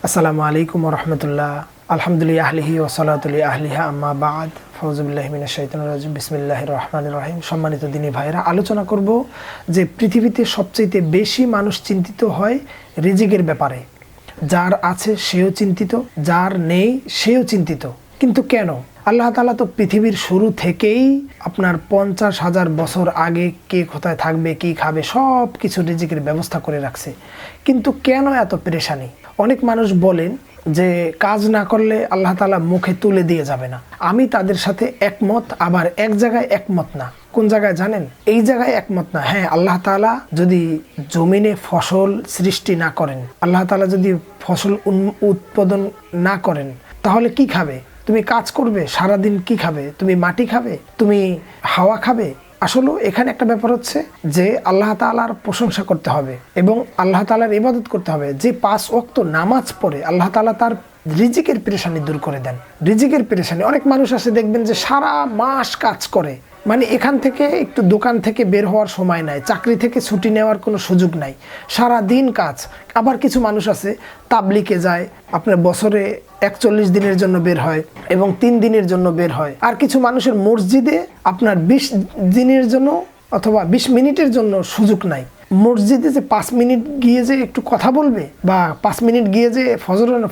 আসসালামু আলাইকুম ওয়া রাহমাতুল্লাহ। আলহামদুলিল্লাহ আহলিহি ওয়া সালাতুল আহলিহা আম্মা বা'দ। ফাউযু বিল্লাহি মিনাশ শাইতানির রাজিম। বিসমিল্লাহির রহমানির রহিম। সম্মানিত দিনী ভাইরা, আলোচনা করব যে পৃথিবীতে সবচেয়ে বেশি মানুষ চিন্তিত হয় রিজিকের ব্যাপারে। যার আছে সেও চিন্তিত, যার নেই সেও চিন্তিত। কিন্তু কেন? আল্লাহ তাআলা তো পৃথিবীর শুরু থেকেই আপনার 50,000 বছর আগে কে কোথায় থাকবে, কি খাবে, সব কিছু রিজিকের ব্যবস্থা করে রাখছে। কিন্তু কেন এত পেরেশানি? অনেক মানুষ বলেন যে কাজ না করলে আল্লাহ তাআলা মুখে তুলে দিয়ে যাবে না। আমি তাদের সাথে একমত, আবার এক জায়গায় একমত না। কোন জায়গায় জানেন? এই জায়গায় একমত না। হ্যাঁ, আল্লাহ তাআলা যদি জমিনে ফসল সৃষ্টি না করেন, আল্লাহ তাআলা যদি ফসল উৎপাদন না করেন, তাহলে কি খাবে? তুমি কাজ করবে সারাদিন, কি খাবে? তুমি মাটি খাবে? তুমি হাওয়া খাবে? আসলে এখানে একটা ব্যাপার হচ্ছে যে আল্লাহ তাআলার প্রশংসা করতে হবে এবং আল্লাহ তাআলার ইবাদত করতে হবে। যে 5 ওয়াক্ত নামাজ পড়ে আল্লাহ তাআলা তার রিজিকের পেরেশানি দূর করে দেন। রিজিকের পেরেশানি, অনেক মানুষ আছে দেখবেন যে সারা মাস কাজ করে, মানে এখান থেকে একটু দোকান থেকে বের হওয়ার সময় নাই, চাকরি থেকে ছুটি নেওয়ার কোনো সুযোগ নাই, সারা দিন কাজ। আবার কিছু মানুষ আছে তাবলিগে যায়, আপনার বছরে 41 দিনের জন্য বের হয় এবং 3 দিনের জন্য বের হয়। আর কিছু মানুষের মসজিদে আপনার 20 দিনের জন্য অথবা 20 মিনিটের জন্য সুযোগ নাই। মসজিদে যে 5 মিনিট গিয়ে যে একটু কথা বলবে বা 5 মিনিট গিয়ে যে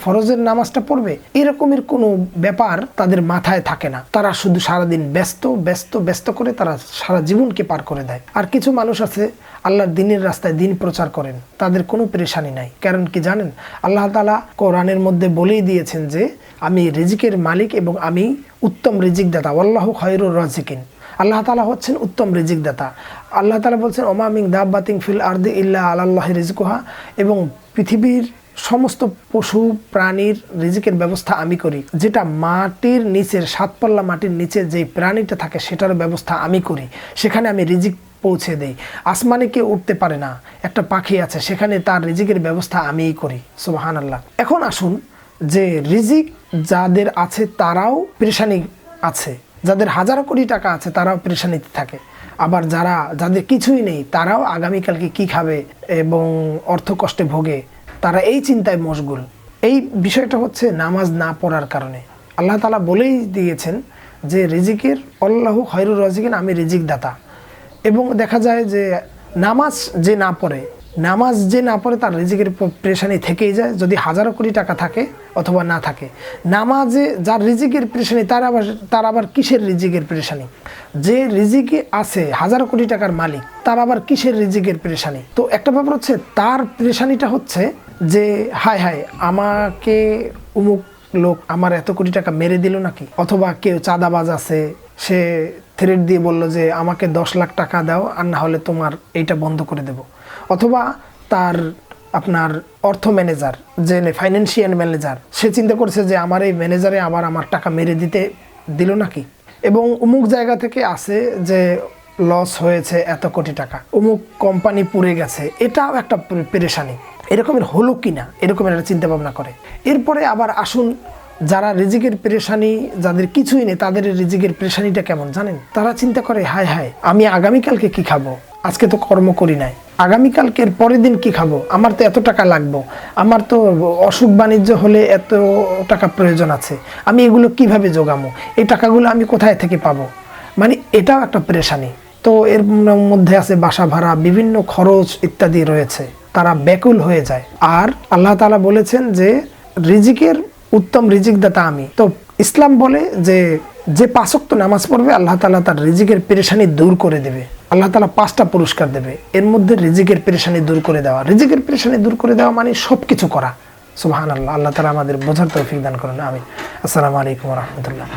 ফরজের নামাজটা পড়বে, এরকমের কোনো ব্যাপার তাদের মাথায় থাকে না। তারা শুধু সারাদিন ব্যস্ত ব্যস্ত ব্যস্ত করে তারা সারা জীবনকে পার করে দেয়। আর কিছু মানুষ আছে আল্লাহর দ্বীনের রাস্তায় দিন প্রচার করেন, তাদের কোনো পেরেশানি নাই। কারণ কি জানেন? আল্লাহ তাআলা কোরআনের মধ্যে বলেই দিয়েছেন যে আমি রিজিকের মালিক এবং আমি উত্তম রিজিক দাতা। আল্লাহু খায়রুর রাজিকিন। আল্লাহ তাআলা হচ্ছেন উত্তম রিজিক দাতা। আল্লাহ তাআলা বলছেন ওমা মিন দাব্বাতিন ফিল আরদি ইল্লা আলাল্লাহি রিজকুহা, এবং পৃথিবীর সমস্ত পশু প্রাণীর রিজিকের ব্যবস্থা আমি করি। যেটা মাটির নিচের 7 পাল্লা মাটির নিচে যে প্রাণীটা থাকে সেটার ব্যবস্থা আমি করি, সেখানে আমি রিজিক পৌঁছে দেই। আসমানে কেউ উঠতে পারে না, একটা পাখি আছে, সেখানে তার রিজিকের ব্যবস্থা আমিই করি। সুবহানাল্লাহ। এখন আসুন যে রিজিক যাদের আছে তারাও পেরেশানি আছে, যাদের হাজারো কোটি টাকা আছে তারাও পেরেশানিতে থাকে। আবার যাদের কিছুই নেই তারাও আগামীকালকে কি খাবে এবং অর্থ কষ্টে ভোগে, তারা এই চিন্তায় মশগুল। এই বিষয়টা হচ্ছে নামাজ না পড়ার কারণে। আল্লাহ তাআলা বলেই দিয়েছেন যে রিজিকের আল্লাহু খায়রুর রাজিকিন, আমি রিজিক দাতা। এবং দেখা যায় যে নামাজ যে না পড়ে তার রিজিকের পেরেশানি থেকেই যায়, যদি হাজারো কোটি টাকা থাকে অথবা না থাকে। নামাজে যার রিজিকের পেরেশানি তার আবার কিসের রিজিকের পেরেশানি? যে রিজিকে আছে হাজারো কোটি টাকার মালিক, তার আবার কিসের রিজিকের পেরেশানি? তো একটা ব্যাপার হচ্ছে তার পেরেশানিটা হচ্ছে যে হায় হায়, আমাকে অমুক লোক আমার এত কোটি টাকা মেরে দিল নাকি, অথবা কেউ চাঁদাবাজ আছে, সে থ্রেট দিয়ে বলল যে আমাকে 10 লাখ টাকা দাও আর না হলে তোমার এইটা বন্ধ করে দেব। অথবা তার আপনার অর্থ ম্যানেজার, যে ফাইন্যান্সিয়াল ম্যানেজার, সে চিন্তা করছে যে আমার এই ম্যানেজারে আবার আমার টাকা মেরে দিল নাকি। এবং অমুক জায়গা থেকে আসে যে লস হয়েছে এত কোটি টাকা, অমুক কোম্পানি পুড়ে গেছে, এটাও একটা পেরেশানি। এরকমের হলো কি না, এরকমের একটা চিন্তা ভাবনা করে। এরপরে আবার আসুন যারা রিজিকের পেরেশানি, যাদের কিছুই নেই, তাদের রিজিকের পেরেশানিটা কেমন জানেন? তারা চিন্তা করে হায় হায়, আমি আগামীকালকে কি খাবো, আজকে তো কর্ম করি নাই, আগামীকালকের পরের দিন কি খাবো, আমার তো এত টাকা লাগবো, আমার তো অসুখ বাণিজ্য হলে এত টাকা প্রয়োজন আছে, আমি এগুলো কিভাবে জোগাবো, এই টাকাগুলো আমি কোথায় থেকে পাবো? মানে এটাও একটা পেরেশানি। তো এর মধ্যে আছে বাসা ভাড়া, বিভিন্ন খরচ ইত্যাদি রয়েছে, তারা ব্যাকুল হয়ে যায়। আর আল্লাহ তাআলা বলেছেন যে রিজিকের উত্তম রিজিক দাতা আমি। তো ইসলাম বলে যে 5 ওয়াক্ত নামাজ পড়বে আল্লাহ তাআলা তার রিজিকের পেরেশানি দূর করে দেবে। আল্লাহ তাআলা 5টা পুরস্কার দেবে, এর মধ্যে রিজিকের পেরেশানি দূর করে দেওয়া। রিজিকের পেরেশানি দূর করে দেওয়া মানে সবকিছু করা। সুবহানাল্লাহ। আল্লাহ তাআলা আমাদের বোঝার তৌফিক দান করুন। আমিন। আসসালামু আলাইকুম ওয়া রাহমাতুল্লাহ।